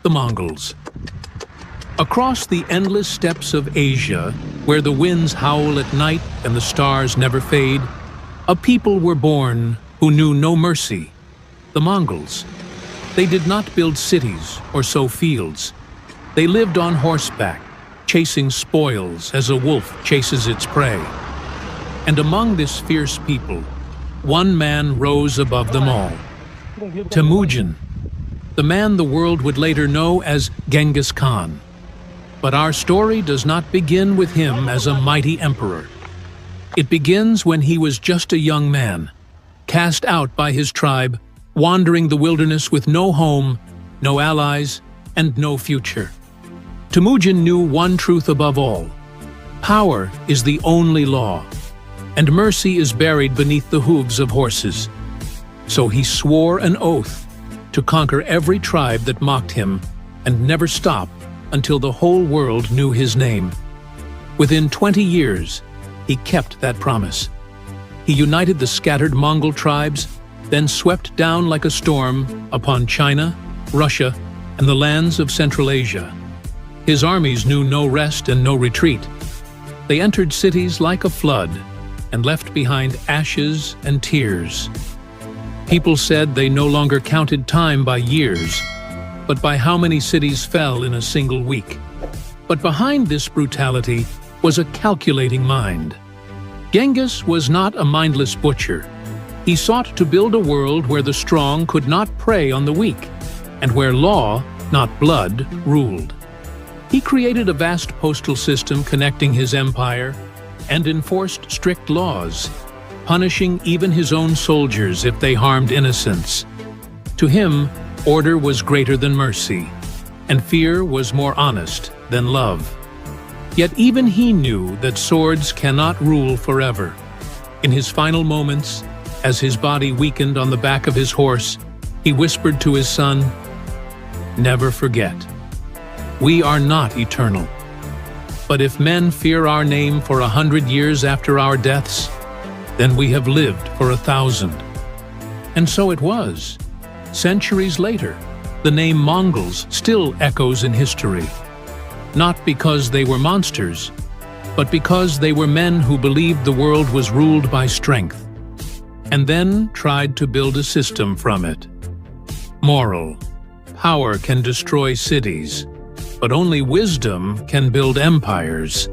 the Mongols. Across the endless steppes of Asia, where the winds howl at night and the stars never fade, a people were born who knew no mercy, the Mongols. They did not build cities or sow fields. They lived on horseback, chasing spoils as a wolf chases its prey. And among this fierce people, one man rose above them all. Temujin, the man the world would later know as Genghis Khan. But our story does not begin with him as a mighty emperor. It begins when he was just a young man, cast out by his tribe, wandering the wilderness with no home, no allies, and no future. Temujin knew one truth above all: power is the only law, and mercy is buried beneath the hooves of horses. So he swore an oath to conquer every tribe that mocked him and never stop until the whole world knew his name. Within 20 years, he kept that promise. He united the scattered Mongol tribes, then swept down like a storm upon China, Russia, and the lands of Central Asia. His armies knew no rest and no retreat. They entered cities like a flood and left behind ashes and tears. People said they no longer counted time by years, but by how many cities fell in a single week. But behind this brutality was a calculating mind. Genghis was not a mindless butcher. He sought to build a world where the strong could not prey on the weak, and where law, not blood, ruled. He created a vast postal system connecting his empire and enforced strict laws, punishing even his own soldiers if they harmed innocents. To him, order was greater than mercy, and fear was more honest than love. Yet even he knew that swords cannot rule forever. In his final moments, as his body weakened on the back of his horse, he whispered to his son, "Never forget, we are not eternal. But if men fear our name for 100 years after our deaths, then we have lived for 1,000. And so it was. Centuries later, the name Mongols still echoes in history. Not because they were monsters, but because they were men who believed the world was ruled by strength, and then tried to build a system from it. Moral: power can destroy cities, but only wisdom can build empires.